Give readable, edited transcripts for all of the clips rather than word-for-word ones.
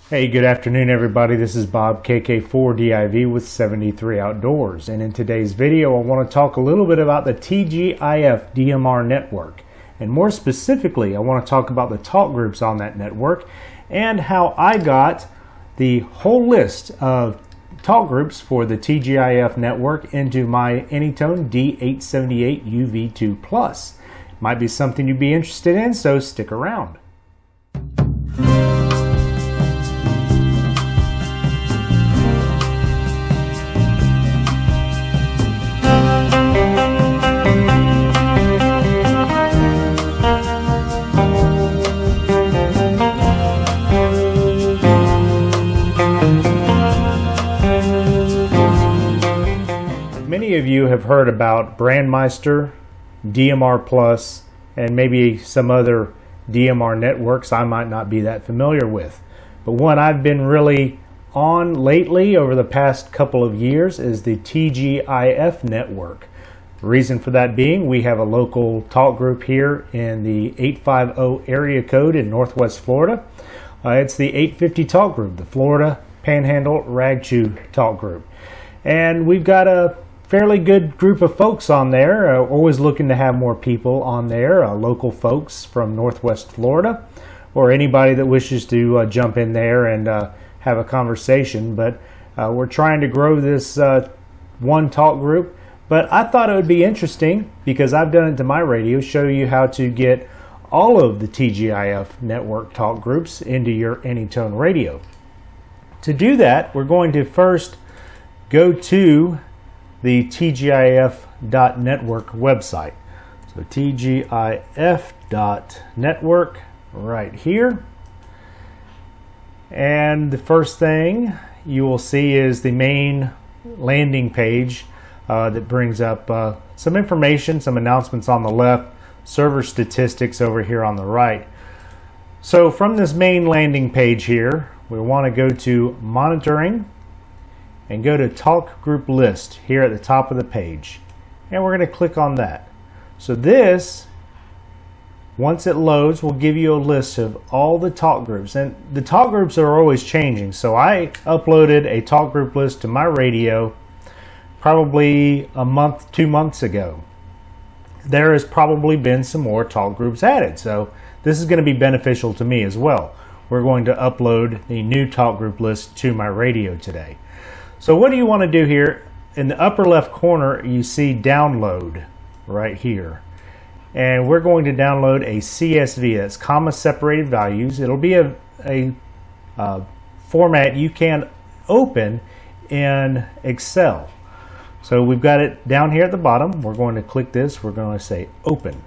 Hey, good afternoon everybody. This is Bob KK4DIV with 73 Outdoors, and in today's video I want to talk a little bit about the TGIF DMR network, and more specifically I want to talk about the talk groups on that network and how I got the whole list of talk groups for the TGIF network into my Anytone D878UV2 Plus. Might be something you'd be interested in, so stick around. Many of you have heard about Brandmeister, DMR Plus, and maybe some other DMR networks I might not be that familiar with. But one I've been really on lately over the past couple of years is the TGIF network. The reason for that being, we have a local talk group here in the 850 area code in Northwest Florida. It's the 850 talk group, the Florida Panhandle Rag Chew talk group. And we've got a fairly good group of folks on there, always looking to have more people on there, local folks from Northwest Florida, or anybody that wishes to jump in there and have a conversation. But we're trying to grow this one talk group, but I thought it would be interesting, because I've done it to my radio, show you how to get all of the TGIF network talk groups into your Anytone radio. To do that, we're going to first go to the TGIF.network website. So TGIF.network right here. And the first thing you will see is the main landing page that brings up some information, some announcements on the left, server statistics over here on the right. So from this main landing page here, we want to go to monitoring and go to talk group list here at the top of the page, and we're going to click on that. So this, once it loads, will give you a list of all the talk groups, and the talk groups are always changing. So I uploaded a talk group list to my radio probably a month, 2 months ago. There has probably been some more talk groups added, so this is going to be beneficial to me as well. We're going to upload the new talk group list to my radio today. So what do you want to do here? In the upper left corner you see download right here, and we're going to download a CSV, that's comma separated values. It'll be a format you can open in Excel. So we've got it down here at the bottom. We're going to click this, we're going to say open,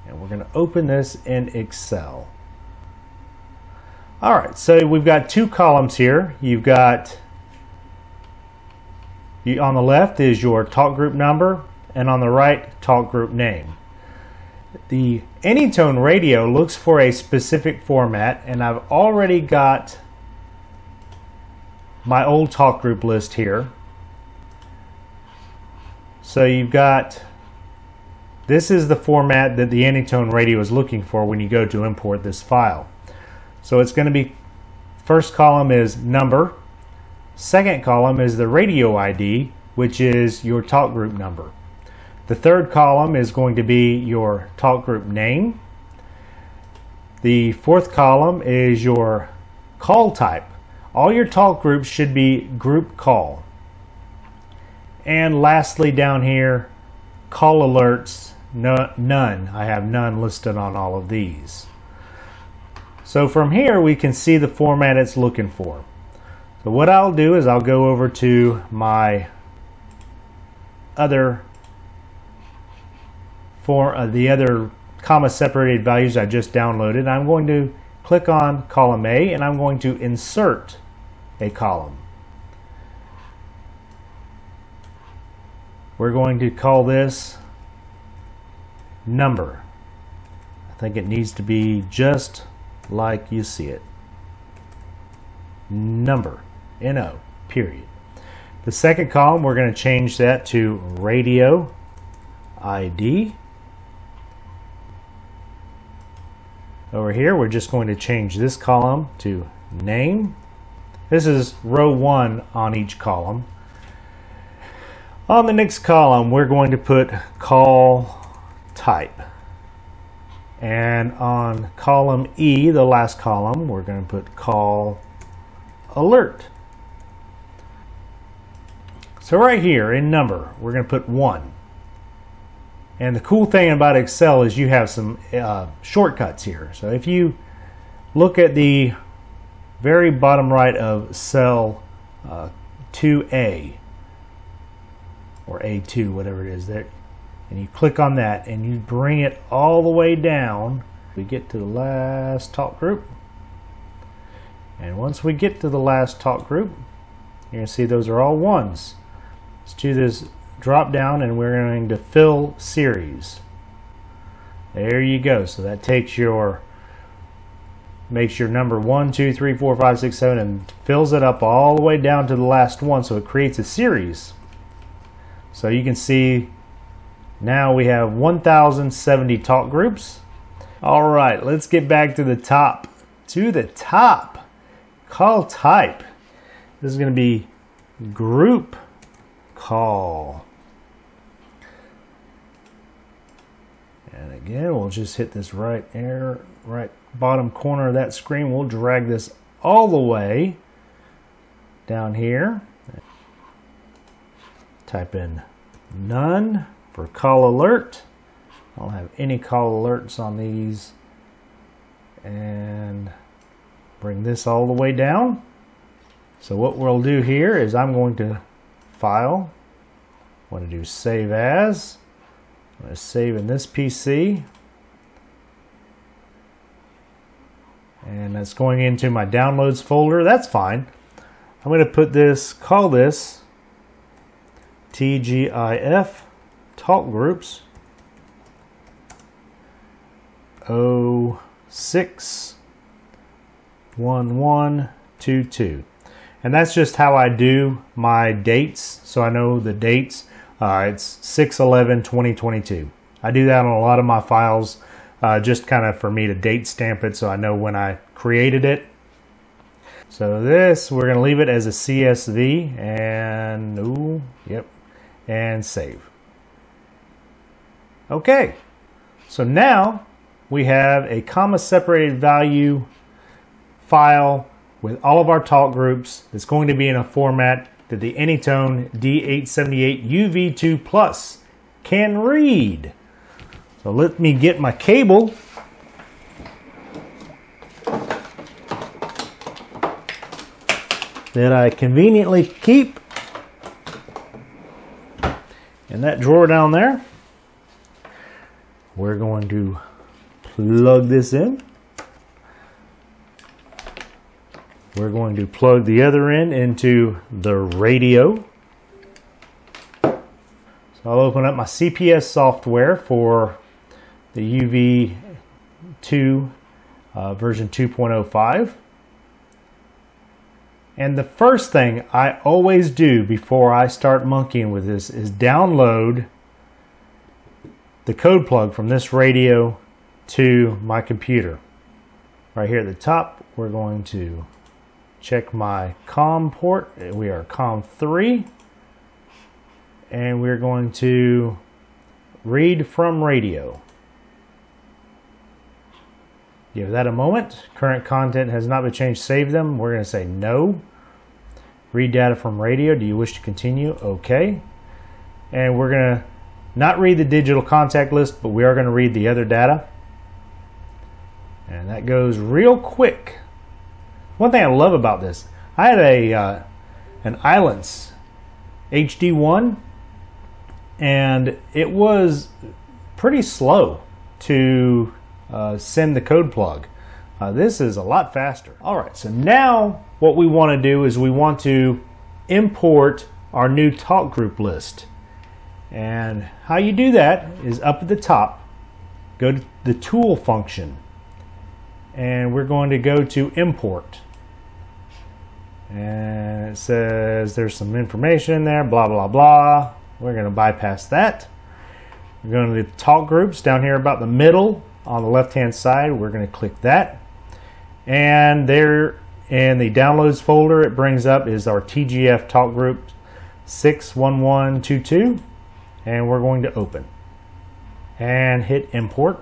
and we're going to open this in Excel. Alright, so we've got two columns here. You've got, on the left is your talk group number, and on the right, talk group name. The Anytone radio looks for a specific format, and I've already got my old talk group list here. So you've got, this is the format that the Anytone radio is looking for when you go to import this file. So it's going to be, first column is number, second column is the radio ID, which is your talk group number. The third column is going to be your talk group name. The fourth column is your call type. All your talk groups should be group call. And lastly down here, call alerts, none. I have none listed on all of these. So from here we can see the format it's looking for. So what I'll do is I'll go over to my other the other comma separated values I just downloaded. I'm going to click on column A, and I'm going to insert a column. We're going to call this number. I think it needs to be just like you see it. Number. NO, period. The second column, we're going to change that to radio ID. Over here, we're just going to change this column to name. This is row 1 on each column. On the next column, we're going to put call type. And on column E, the last column, we're going to put call alert. So right here in number, we're going to put 1. And the cool thing about Excel is you have some shortcuts here. So if you look at the very bottom right of cell 2A, or A2, whatever it is there, and you click on that and you bring it all the way down, we get to the last talk group. And once we get to the last talk group, you're going to see those are all 1s. Let's do this drop down and we're going to fill series. There you go. So that takes your, makes your number 1, 2, 3, 4, 5, 6, 7 and fills it up all the way down to the last one, so it creates a series. So you can see now we have 1070 talk groups. All right, let's get back to the top. To the top, call type. This is going to be group call. And again, we'll just hit this right bottom corner of that screen. We'll drag this all the way down here. Type in none for call alert. I don't have any call alerts on these. And bring this all the way down. So what we'll do here is I'm going to file. I want to do save as. I'm going to save in this PC. And that's going into my downloads folder. That's fine. I'm going to put this, call this TGIF talk groups 061122. And that's just how I do my dates, so I know the dates. It's 6/11/2022. I do that on a lot of my files, just kind of for me to date stamp it so I know when I created it. So this, we're going to leave it as a CSV and, ooh, yep, and save. Okay, so now we have a comma separated value file with all of our talk groups that's going to be in a format that the Anytone D878UV2 Plus can read. So let me get my cable. That I conveniently keep in that drawer down there. We're going to plug this in. We're going to plug the other end into the radio. So I'll open up my CPS software for the UV2 version 2.05. And the first thing I always do before I start monkeying with this is download the code plug from this radio to my computer. Right here at the top, we're going to check my COM port. We are COM 3. And we're going to read from radio. Give that a moment. Current content has not been changed. Save them. We're going to say no. Read data from radio. Do you wish to continue? Okay. And we're going to not read the digital contact list, but we are going to read the other data. And that goes real quick. One thing I love about this, I had an Ilance HD1, and it was pretty slow to send the code plug. This is a lot faster. All right, so now what we want to do is we want to import our new talk group list. And how you do that is up at the top, go to the tool function, and we're going to go to import. And it says there's some information in there, blah, blah, blah. We're going to bypass that. We're going to the talk groups down here about the middle on the left-hand side. We're going to click that. And there in the downloads folder it brings up is our TGIF talk group 61122, and we're going to open and hit import,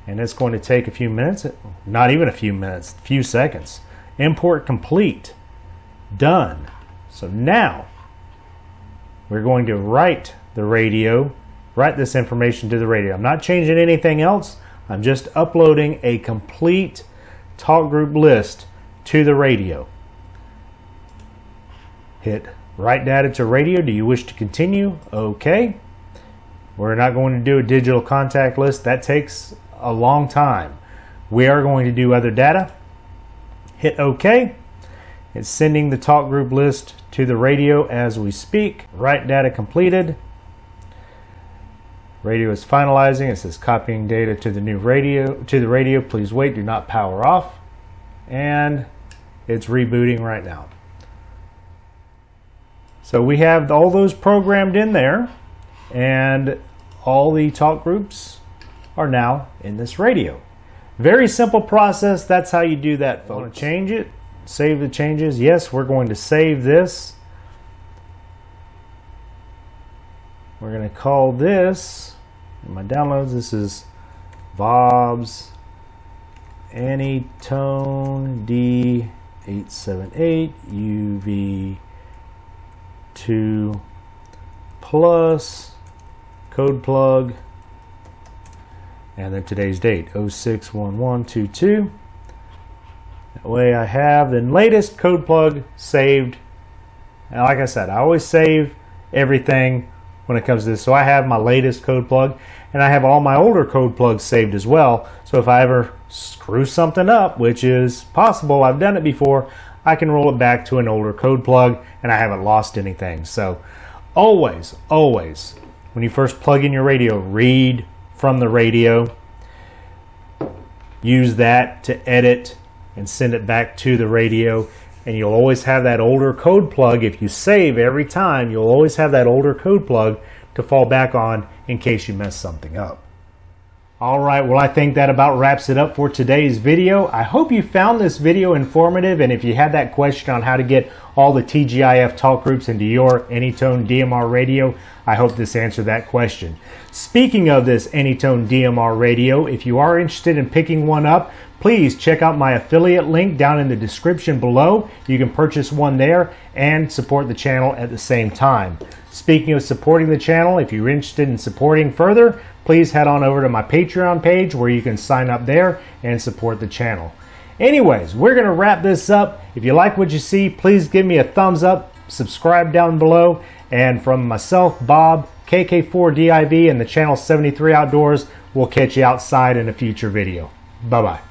and it's going to take a few minutes, not even a few minutes, a few seconds. Import complete, done. So now we're going to write this information to the radio. I'm not changing anything else. I'm just uploading a complete talk group list to the radio. Hit write data to radio. Do you wish to continue? Okay. We're not going to do a digital contact list. That takes a long time. We are going to do other data. Hit OK. It's sending the talk group list to the radio as we speak. Write data completed. Radio is finalizing. It says copying data to the new radio. Please wait. Do not power off. And it's rebooting right now. So we have all those programmed in there, and all the talk groups are now in this radio. Very simple process. That's how you do that, folks. Want to change it? Save the changes. Yes, we're going to save this. We're going to call this, in my downloads, this is Bob's Anytone D878UV2 plus code plug, and then today's date 061122. That way I have the latest code plug saved. And like I said, I always save everything when it comes to this. So I have my latest code plug, and I have all my older code plugs saved as well. So if I ever screw something up, which is possible, I've done it before, I can roll it back to an older code plug and I haven't lost anything. So always, always, when you first plug in your radio, read from the radio. Use that to edit and send it back to the radio. And you'll always have that older code plug. If you save every time, you'll always have that older code plug to fall back on in case you mess something up. Alright, well, I think that about wraps it up for today's video. I hope you found this video informative, and if you had that question on how to get all the TGIF talk groups into your Anytone DMR radio, I hope this answered that question. Speaking of this Anytone DMR radio, if you are interested in picking one up, please check out my affiliate link down in the description below. You can purchase one there and support the channel at the same time. Speaking of supporting the channel, if you're interested in supporting further, please head on over to my Patreon page where you can sign up there and support the channel. Anyways, we're going to wrap this up. If you like what you see, please give me a thumbs up, subscribe down below, and from myself, Bob, KK4DIV, and the channel 73 Outdoors, we'll catch you outside in a future video. Bye-bye.